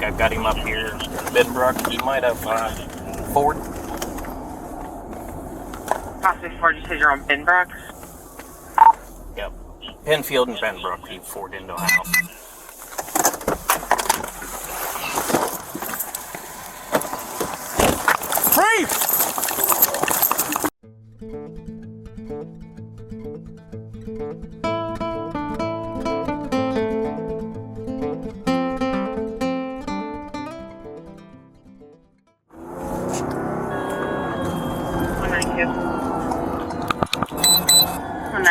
I've got him up here. Benbrook, he might have Ford. Possibly Ford, you said you're on Benbrook? Yep. Penfield and Benbrook, he Ford into a house. Freeze!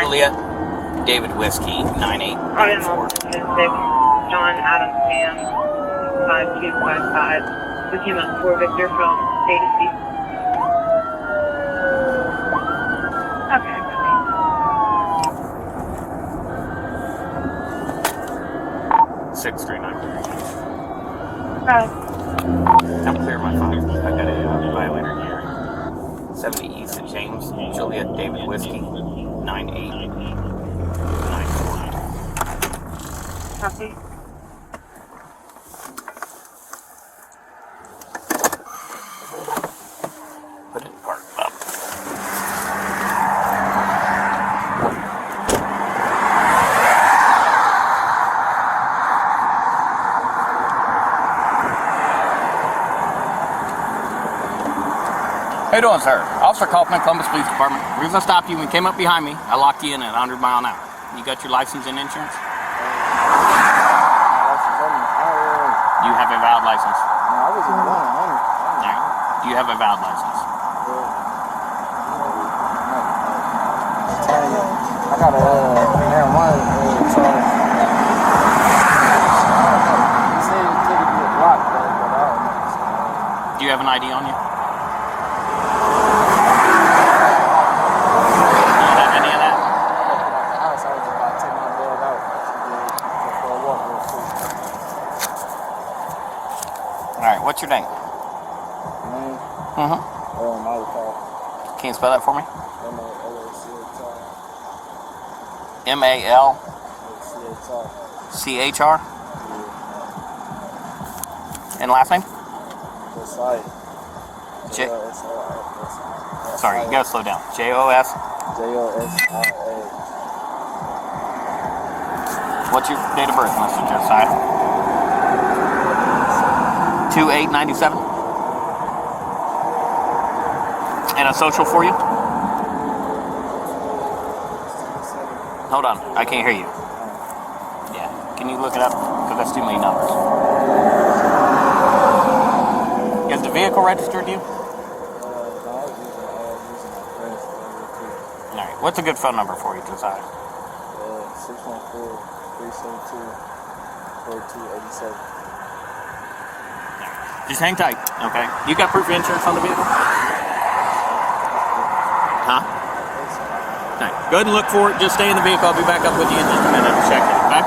Juliet, David Whiskey, 9894. John Adams Sam, 5255. We came up for Victor from A to C. Okay. 6393. I'm clear my phone. I got a violator here. 70 East of James, Juliet, David Whiskey, 9894. Copy. Put it park up. How you doing, sir? Officer Kaufman, Columbus Police Department. The reason I stopped you when you came up behind me, I locked you in at 100 miles an hour. You got your license and insurance? Do you have a valid license? No, I wasn't going 100. Alright. Do you have a valid license? I got a marijuana charge. He said it could be a block, but I don't know. Do you have an ID on you? Alright, what's your name? Name? Mm-hmm. Can you spell that for me? M-A-L-C-H-R. M-A-L-C-H-R? And last name? Sorry, you gotta slow down. J-O-S? J-O-S-I-A. What's your date of birth, Mr. Josiah? 2897. And a social for you? Hold on, I can't hear you. Yeah, can you look it up? Because that's too many numbers. Is the vehicle registered to you? Alright, what's a good phone number for you, Josiah? 614-372-4287. Just hang tight, okay? You got proof of insurance on the vehicle? Huh? Okay. Go ahead and look for it. Just stay in the vehicle. I'll be back up with you in just a minute to check it, okay?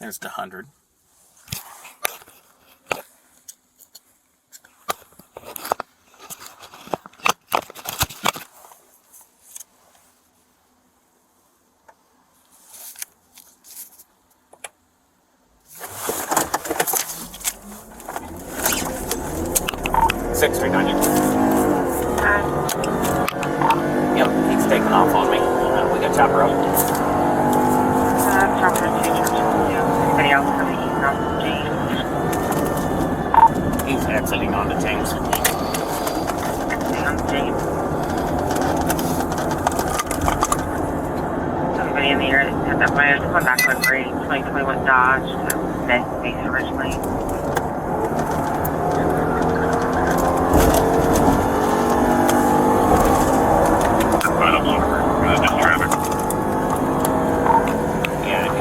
There's the 100. Yep, he's taking off on me. We got chopper up. Chopper 2, anybody else coming east on James? He's exiting onto James. Exiting on James. Somebody in the area that had that way. I just went back to a grade 2021 Dodge to base originally.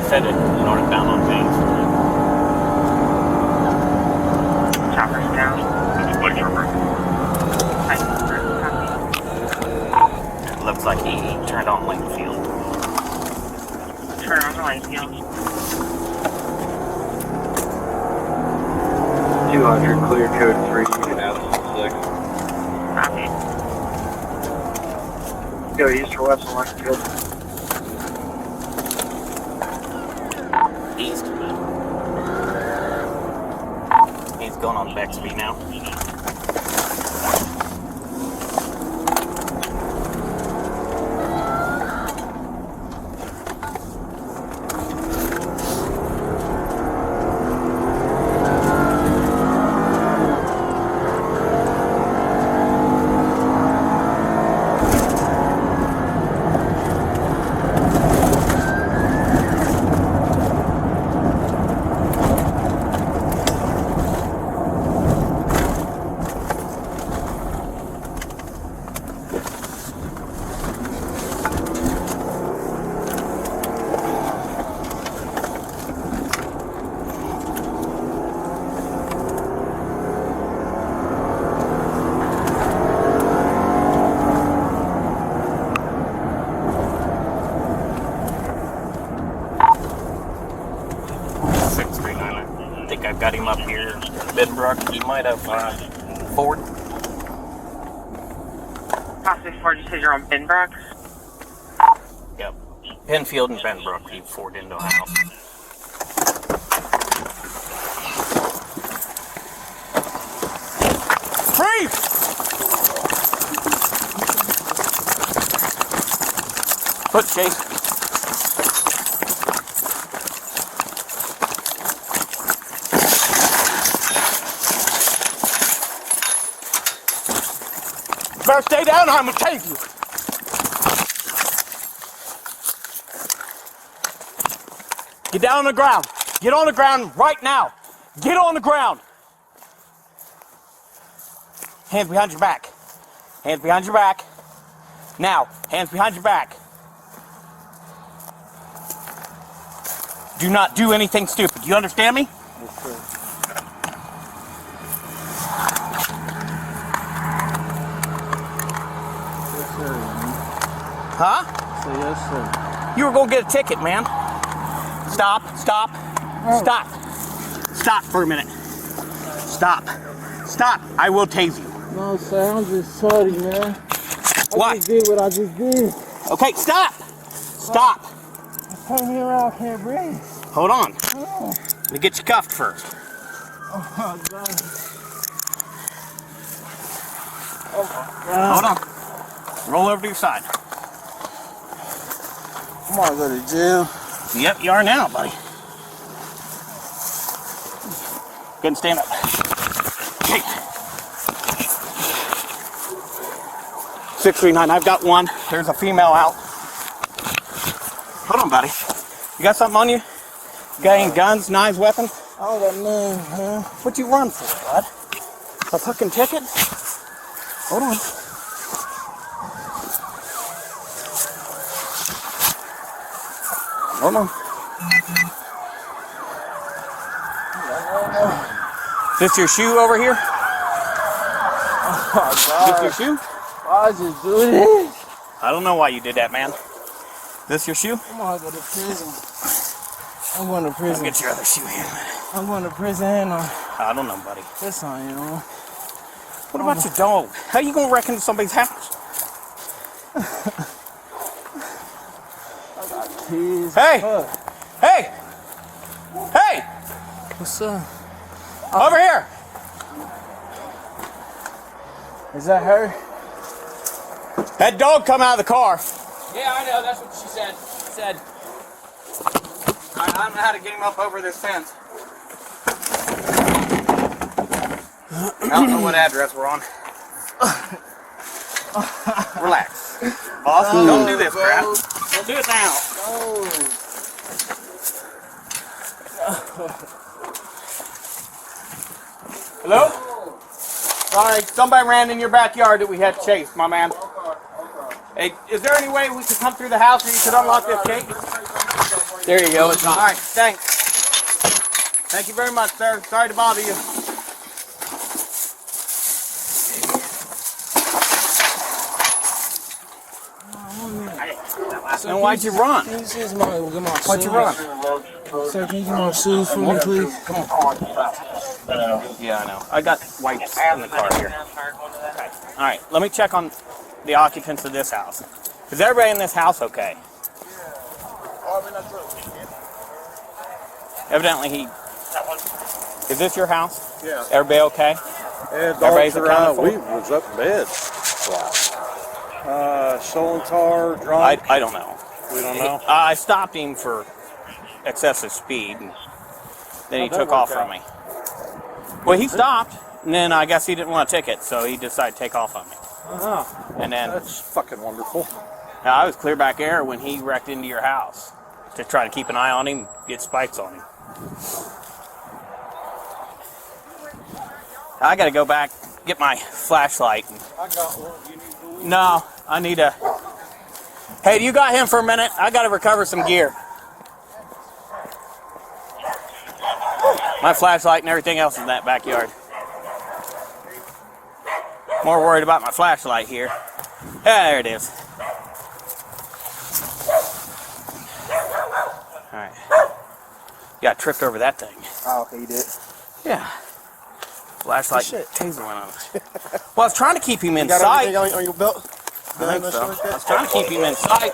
Said it northbound on James. Chopper's down. Plate number. It looks like he turned on Linfield. Turn on the light field. 200, clear code 3, Addison 6. Copy. Go east or west on Lexington. East. He's going on Bexby now. I think I've got him up here. Benbrook, he might have Ford. Possibly Ford, you said you're on Benbrook? Yep. Penfield and Benbrook, he Ford into a house. Free! Foot chase. Better stay down or I'm gonna tase you. Get down on the ground. Get on the ground right now. Get on the ground. Hands behind your back. Hands behind your back. Now, hands behind your back. Do not do anything stupid. Do you understand me? Yes, sir. Yes, sir. Huh? Say yes, sir. You were gonna get a ticket, man. Stop, stop, stop. Stop for a minute. Stop. Stop. I will tase you. No, sir, I'm just sorry, man. What? I just did what I just did. Okay, stop. Stop. Turn me around, I can't breathe. Hold on. Oh, Let me get you cuffed first. oh my God. Oh my God. Hold on. Roll over to your side. I'm gonna go to jail. Yep, you are now, buddy. Go and stand up. Hey. 639, I've got one. There's a female out. Hold on, buddy. You got something on you? You got any guns, knives, weapons? I don't got none, man. What'd you run for, bud? A fucking ticket? Hold on. Hold on. Is this your shoe over here? Oh my Is God. this your shoe? Why I just do this? I don't know why you did that, man. This your shoe? I'm gonna go to prison. I'm going to I'll prison. get your other shoe here. I'm going to prison. I don't know, buddy. That's on you know. What about your dog? How you gonna wreck into somebody's house? Kids. Hey! Fuck. Hey! Hey! What's up? Over here! Is that her? That dog come out of the car. Yeah, I know. That's what she said. She said, I don't know how to get him up over this fence. I don't know what address we're on. Relax. Boss, don't do this, crap. Don't do it now. Hello? Sorry, somebody ran in your backyard that we had chased, my man. Hey, is there any way we could come through the house or you could unlock this gate? there you go. It's All not. right, thanks. Thank you very much, sir. Sorry to bother you. Then why'd you run? Can you see my Why'd you run? Sir, can you get my shoes for me, please? Come on. Yeah, I know. I got wipes in the car here. Okay. All right. Let me check on the occupants of this house. Is everybody in this house okay? Evidently, he. Is this your house? Yeah. Everybody okay? Yeah, Everybody's dogs accounted around. for? We was up in bed. Solantar, drunk. I don't know. We don't know. I stopped him for excessive speed, and then he How'd that took off work from me. Well, he stopped, and then I guess he didn't want a ticket, so he decided to take off on me. Oh, And then that's fucking wonderful. I was clear back air when he wrecked into your house to try to keep an eye on him, get spikes on him. I got to go back, get my flashlight. I got one. You need the weed? No, I need a... Hey, do you got him for a minute? I got to recover some gear. My flashlight and everything else in that backyard. More worried about my flashlight here. Yeah, there it is. Alright. Yeah, I tripped over that thing. Oh, he did. Yeah. Flashlight Shit. taser went on it. Well, I was trying to keep him in You got sight. everything on your belt? I think so. I was trying to keep him in sight.